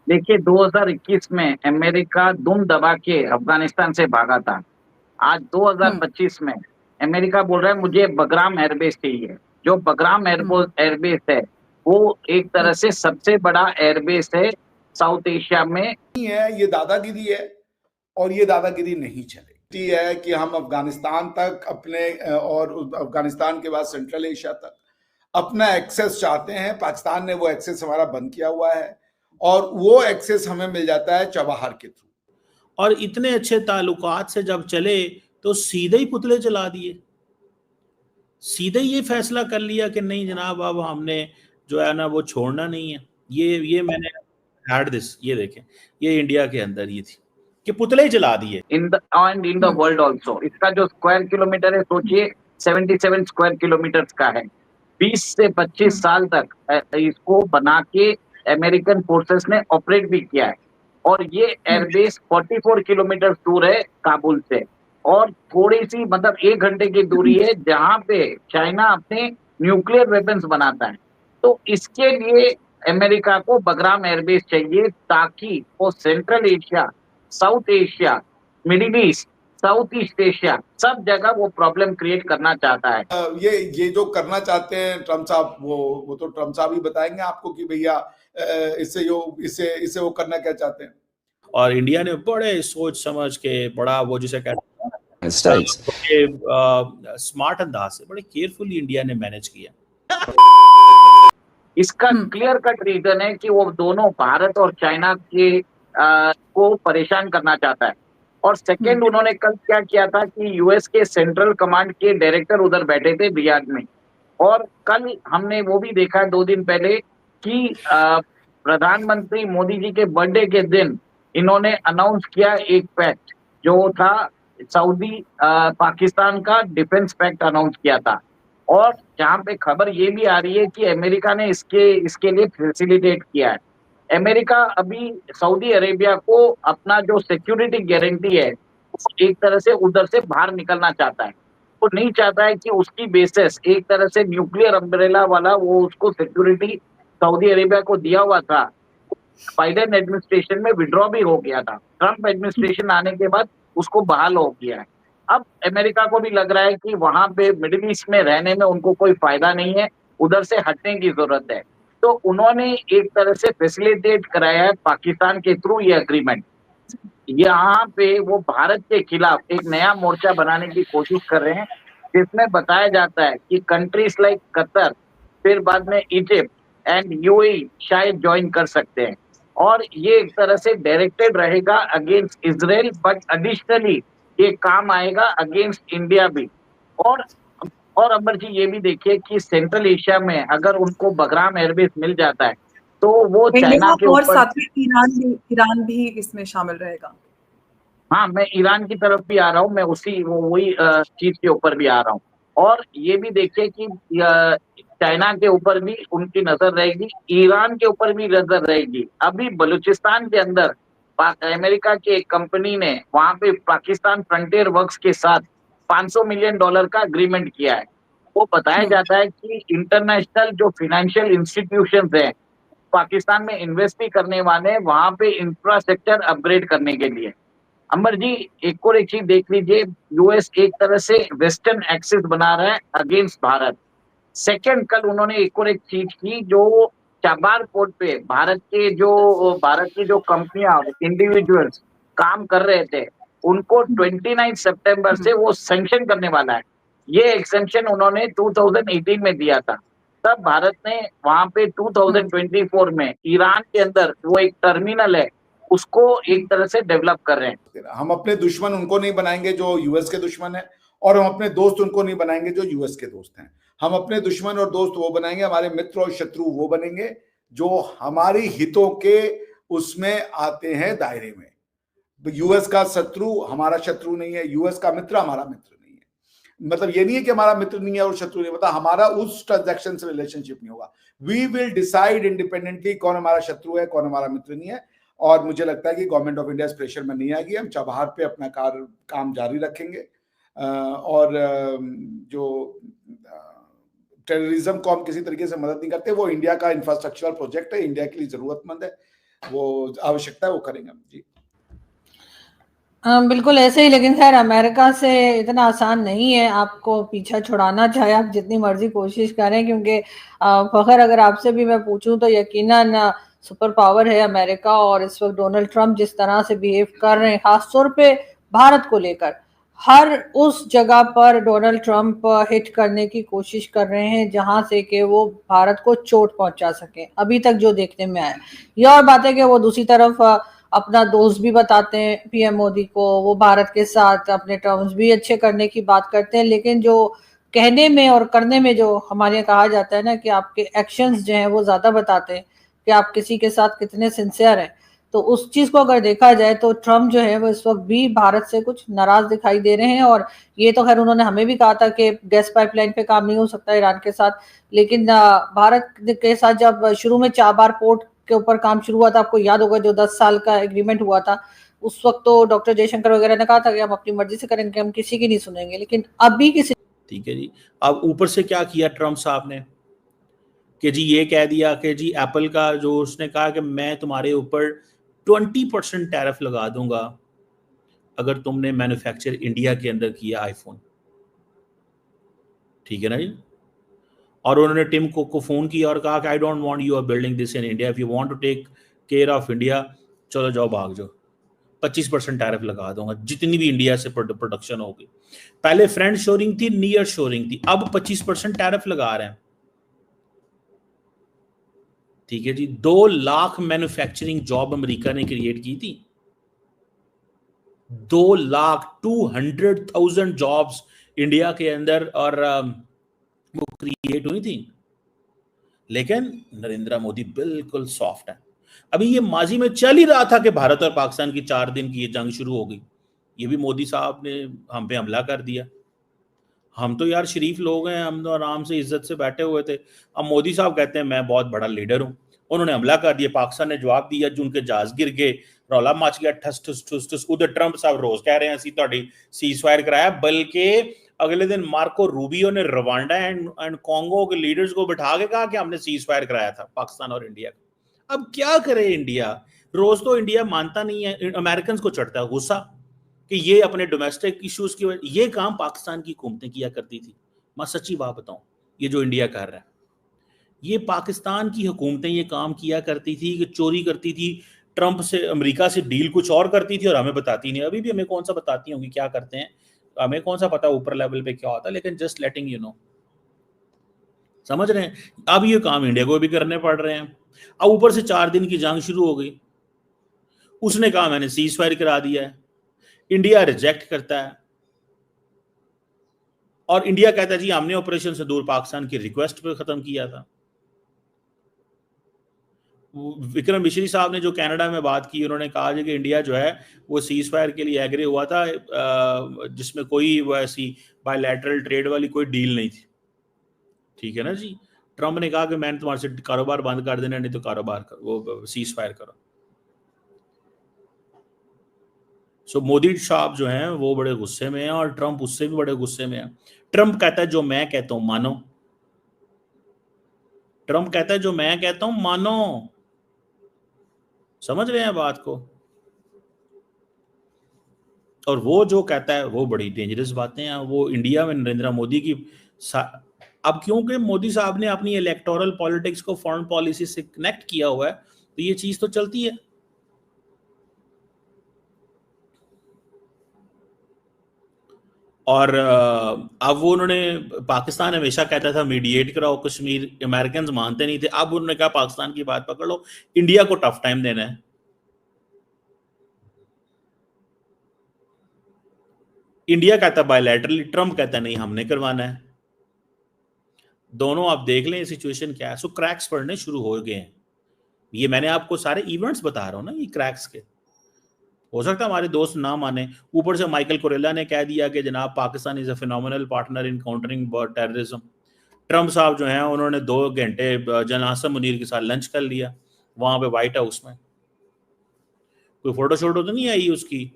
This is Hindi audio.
देखिए 2021 में अमेरिका दुम दबा के अफगानिस्तान से भागा था। आज हम्म 2025 में अमेरिका बोल रहा है मुझे बगराम एयरबेस चाहिए। जो बगराम हम्म एयरबेस है वो एक हम्म। तरह से सबसे बड़ा एयरबेस है साउथ एशिया में। नहीं है, ये दादागिरी है और ये दादागिरी नहीं चलेगी। है कि हम अफगानिस्तान तक अपने और अफगानिस्तान के बाद सेंट्रल एशिया तक अपना एक्सेस चाहते हैं। पाकिस्तान ने वो एक्सेस हमारा बंद किया हुआ है और वो एक्सेस हमें मिल जाता है चबाहर के थ्रू। और इतने अच्छे ताल्लुकात से जब चले तो सीधे ही पुतले चला दिए, सीधे ये फैसला कर लिया कि नहीं जनाब अब हमने जो है ना वो छोड़ना नहीं है। ये मैंने हैड दिस, ये देखें, ये इंडिया के अंदर ये थी कि पुतले ही जला दिए। इन द वर्ल्ड ऑल्सो इसका जो स्क्वायर किलोमीटर है सोचिए 77 स्क्वायर किलोमीटर का है। 20 से 25 साल तक इसको बना के अमेरिकन फोर्सेस ने ऑपरेट भी किया है। और ये एयरबेस 44 किलोमीटर दूर है काबुल से और थोड़ी सी मतलब 1 घंटे की दूरी है जहां पे चाइना अपने न्यूक्लियर वेपन्स बनाता है। तो इसके लिए अमेरिका को बगराम एयरबेस चाहिए ताकि वो central Asia, south Asia, middle east, south east Asia सब जगह वो प्रॉब्लम क्रिएट करना चाहता है। ये जो करना चाहते हैं ट्रम्प साहब, वो तो ट्रम्प साहब ही बताएंगे आपको कि भैया इससे वो करना क्या चाहते हैं। और इंडिया ने बड़े सोच समझ के बड़ा वो जिसे कहते हैं स्मार्ट अंदाज से बड़े केयरफुली इंडिया ने मैनेज किया। इसका क्लियर कट रीजन है कि वो दोनों भारत और चाइना के को परेशान करना चाहता है। और सेकेंड उन्होंने कल क्या किया था कि यूएस के सेंट्रल कमांड के डायरेक्टर उधर बैठे थे रियाद में। और कल हमने वो भी देखा 2 दिन पहले कि प्रधानमंत्री मोदी जी के बर्थडे के दिन इन्होंने अनाउंस किया एक पैक्ट जो था सऊदी पाकिस्तान का डिफेंस पैक्ट अनाउंस किया था। और जहां पे खबर ये भी आ रही है कि अमेरिका ने इसके लिए फैसिलिटेट किया है। अमेरिका अभी सऊदी अरेबिया को अपना जो सिक्योरिटी गारंटी है वो एक तरह से उधर से बाहर निकलना चाहता है। वो नहीं चाहता है कि उसकी बेसिस एक तरह से न्यूक्लियर अम्ब्रेला वाला वो उसको सिक्योरिटी सऊदी अरेबिया को दिया हुआ था। बाइडेन एडमिनिस्ट्रेशन में विड्रॉ भी हो गया था, ट्रंप एडमिनिस्ट्रेशन आने के बाद उसको बहाल हो गया है। अब अमेरिका को भी लग रहा है कि वहां पे मिडिल ईस्ट में रहने में उनको कोई फायदा नहीं है, उधर से हटने की जरूरत है। तो उन्होंने एक तरह से फैसिलिटेट कराया है पाकिस्तान के थ्रू ये अग्रीमेंट। यहाँ पे वो भारत के खिलाफ एक नया मोर्चा बनाने की कोशिश कर रहे हैं जिसमें बताया जाता है कि कंट्रीज लाइक कतर, फिर बाद में इजिप्ट एंड यूएई शायद ज्वाइन कर सकते हैं। और ये एक तरह से डायरेक्टेड रहेगा अगेंस्ट इजराइल, बट एडिशनली ये काम आएगा अगेंस्ट इंडिया भी। और अमर जी ये भी देखिए कि सेंट्रल एशिया में अगर उनको बगराम एयरबेस मिल जाता है तो वो चाइना के और ऊपर, साथ में ईरान भी इसमें शामिल रहेगा। हाँ मैं ईरान की तरफ भी आ रहा हूँ, मैं वही चीज के ऊपर भी आ रहा हूँ। और ये भी देखिए कि चाइना के ऊपर भी उनकी नजर रहेगी, ईरान के ऊपर भी नजर रहेगी। अभी बलूचिस्तान के अंदर अमेरिका की एक कंपनी ने वहां पे पाकिस्तान फ्रंटियर वर्क्स के साथ $500 मिलियन का अग्रीमेंट किया है। वो बताया जाता है कि इंटरनेशनल जो फाइनेंशियल इंस्टीट्यूशंस हैं पाकिस्तान में इन्वेस्ट भी करने वाले वहां पे इंफ्रास्ट्रक्चर अपग्रेड करने के लिए। अंबर जी एक और एक चीज देख लीजिए, यूएस एक तरह से वेस्टर्न एक्सिस बना रहा है अगेंस्ट भारत। सेकंड कल उन्होंने एक और एक चीज की जो चाबार पोर्ट पे भारत की जो कंपनियां इंडिविजुअल्स काम कर रहे थे उनको 29 सितंबर से वो सैंक्शन करने वाला है। ये एक्सेंशन उन्होंने 2018 में दिया था। तब भारत ने वहां पे 2024 में ईरान के अंदर वो एक टर्मिनल है उसको एक तरह से डेवलप कर रहे हैं। हम अपने दुश्मन उनको नहीं बनाएंगे जो यूएस के दुश्मन है और हम अपने दोस्त उनको नहीं बनाएंगे जो यूएस के दोस्त हैं। हम अपने दुश्मन और दोस्त वो बनाएंगे, हमारे मित्र और शत्रु वो बनेंगे जो हमारी हितों के उसमें आते हैं दायरे में। यूएस का शत्रु हमारा शत्रु नहीं है, यूएस का मित्र हमारा मित्र नहीं है। मतलब ये नहीं है कि हमारा मित्र नहीं है और शत्रु नहीं, मतलब हमारा उस ट्रांजैक्शन से रिलेशनशिप नहीं होगा। वी विल डिसाइड इंडिपेंडेंटली कौन हमारा शत्रु है कौन हमारा मित्र नहीं है। और मुझे लगता है कि गवर्नमेंट ऑफ इंडिया इस प्रेशर में नहीं आएगी। हम चबहार पे अपना काम जारी रखेंगे और जो टेररिज्म को हम किसी तरीके से मदद नहीं करते, वो इंडिया का इंफ्रास्ट्रक्चरल प्रोजेक्ट है, इंडिया के लिए जरूरतमंद है। वो आवश्यकता है वो करेंगे हम जी। बिल्कुल ऐसे ही, लेकिन खैर अमेरिका से इतना आसान नहीं है आपको पीछा छुड़ाना, चाहे आप जितनी मर्जी कोशिश करें, क्योंकि फखर अगर आपसे भी मैं पूछूं तो यकीनन सुपर पावर है अमेरिका, और इस वक्त डोनाल्ड ट्रंप जिस तरह से बिहेव कर रहे हैं खासतौर पे भारत को लेकर, हर उस जगह पर डोनाल्ड ट्रंप हिट करने की कोशिश कर रहे हैं जहां से कि वो भारत को चोट पहुंचा सके, अभी तक जो देखने में आया। ये और बात है कि वो दूसरी तरफ अपना दोस्त भी बताते हैं पीएम मोदी को, वो भारत के साथ अपने टर्म्स भी अच्छे करने की बात करते हैं, लेकिन जो कहने में और करने में जो हमारे यहाँ कहा जाता है ना कि आपके एक्शंस जो हैं वो ज्यादा बताते हैं कि आप किसी के साथ कितने सिंसियर हैं। तो उस चीज को अगर देखा जाए तो ट्रम्प जो है वो इस वक्त भी भारत से कुछ नाराज दिखाई दे रहे हैं, और ये तो खैर उन्होंने हमें भी कहा था कि गैस पाइपलाइन पे काम नहीं हो सकता ईरान के साथ, लेकिन भारत के साथ जब शुरू में 4 बार पोर्ट के ऊपर काम शुरू हुआ था, आपको याद होगा जो 10 साल का एग्रीमेंट हुआ था, उस वक्त तो डॉक्टर जयशंकर वगैरह ने कहा था कि हम अपनी मर्जी से करेंगे, हम किसी की नहीं सुनेंगे, लेकिन अभी किसी। ठीक है जी। अब ऊपर से क्या किया ट्रम्प साहब ने कि जी ये कह दिया कि जी एप्पल का जो उसने कहा कि मैं तुम्हारे ऊपर 20% टैरिफ लगा दूंगा अगर तुमने मैन्युफैक्चर इंडिया के अंदर किया आईफोन। ठीक है ना जी। और उन्होंने टिम कुक को फोन किया और कहा कि I don't want you are building this in India, if you want to take care of India चलो जाओ भाग जाओ, 25% टैरिफ लगा दूंगा जितनी भी इंडिया से प्रोडक्शन होगी। पहले फ्रेंड शोरिंग थी, नियर शोरिंग थी, अब 25% टैरिफ लगा रहे हैं। ठीक है जी। 2 लाख मैन्युफैक्चरिंग जॉब अमेरिका ने क्रिएट की थी, 2,200,000 जॉब्स इंडिया के अंदर और वो क्रिएट हुई थी। लेकिन नरेंद्र मोदी बिल्कुल सॉफ्ट है। अभी ये माजी में चल ही रहा था कि भारत और पाकिस्तान की 4 दिन की ये जंग शुरू हो गई, ये भी मोदी साहब ने हम पे हमला कर दिया। हम तो यार शरीफ लोग हैं, हम तो आराम से इज्जत से बैठे हुए थे। अब मोदी साहब कहते हैं मैं बहुत बड़ा लीडर हूं, उन्होंने हमला कर दिया, पाकिस्तान ने जवाब दिया, जो उनके जहाज गिर गए, रौला मच गया, ठस ठस ठस ठस। उधर ट्रंप साहब रोज कह रहे हैं असी तुहाडी सीज़फायर कराया, बल्कि अगले दिन मार्को रूबियो ने रवांडा एंड कॉन्गो के लीडर्स को बिठा के कहा कि हमने सीज़फायर कराया था पाकिस्तान और इंडिया का। अब क्या करे इंडिया, रोज तो इंडिया मानता नहीं है, अमेरिकन को चढ़ता है गुस्सा कि ये अपने डोमेस्टिक इश्यूज की वजह, ये काम पाकिस्तान की हुकूमतें किया करती थी। मैं सच्ची बात बताऊं, ये जो इंडिया कर रहा है, ये पाकिस्तान की हुकूमतें ये काम किया करती थी कि चोरी करती थी, ट्रंप से अमेरिका से डील कुछ और करती थी और हमें बताती नहीं। अभी भी हमें कौन सा बताती होंगी क्या करते हैं, हमें कौन सा पता ऊपर लेवल पे क्या होता है, लेकिन जस्ट लेटिंग यू नो, समझ रहे हैं। अब ये काम इंडिया को भी करने पड़ रहे हैं। अब ऊपर से 4 दिन की जंग शुरू हो गई, उसने कहा मैंने सीज फायर करा दिया है, इंडिया रिजेक्ट करता है और इंडिया कहता है जी हमने ऑपरेशन सिंदूर पाकिस्तान की रिक्वेस्ट पे खत्म किया था। विक्रम मिश्री साहब ने जो कनाडा में बात की, उन्होंने कहा कि इंडिया जो है वो सीज फायर के लिए एग्री हुआ था, जिसमें कोई ऐसी बायलैटरल ट्रेड वाली कोई डील नहीं थी। ठीक है ना जी। ट्रंप ने कहा कि मैंने तुम्हारे से कारोबार बंद कर देना, नहीं तो कारोबार करो, वो सीज फायर करो। सो मोदी साहब जो हैं वो बड़े गुस्से में हैं और ट्रंप उससे भी बड़े गुस्से में है। ट्रंप कहता है जो मैं कहता हूं मानो, ट्रंप कहता है जो मैं कहता हूं मानो। समझ रहे हैं बात को। और वो जो कहता है वो बड़ी डेंजरस बातें हैं। वो इंडिया में नरेंद्र मोदी की अब क्योंकि मोदी साहब ने अपनी इलेक्टोरल पॉलिटिक्स को फॉरेन पॉलिसी से कनेक्ट किया हुआ है, तो ये चीज तो चलती है। और अब वो उन्होंने, पाकिस्तान हमेशा कहता था मीडिएट कराओ कश्मीर, अमेरिकन मानते नहीं थे, अब उन्होंने कहा पाकिस्तान की बात पकड़ लो, इंडिया को टफ टाइम देना है। इंडिया कहता बायलैटरली, ट्रंप कहता नहीं हमने करवाना है। दोनों आप देख लें सिचुएशन क्या है। सो क्रैक्स पड़ने शुरू हो गए हैं। ये मैंने आपको सारे इवेंट्स बता रहा हूं ना, ये क्रैक्स के। हो सकता है हमारे दोस्त ना माने। ऊपर से माइकल कोरेला ने कह दिया कि जनाब Pakistan is a phenomenal partner in countering terrorism. Trump साहब जो हैं उन्होंने 2 घंटे जनरल हासन मुनीर के साथ लंच कर लिया वहां पे व्हाइट हाउस में। कोई फोटो शोटो तो नहीं आई उसकी,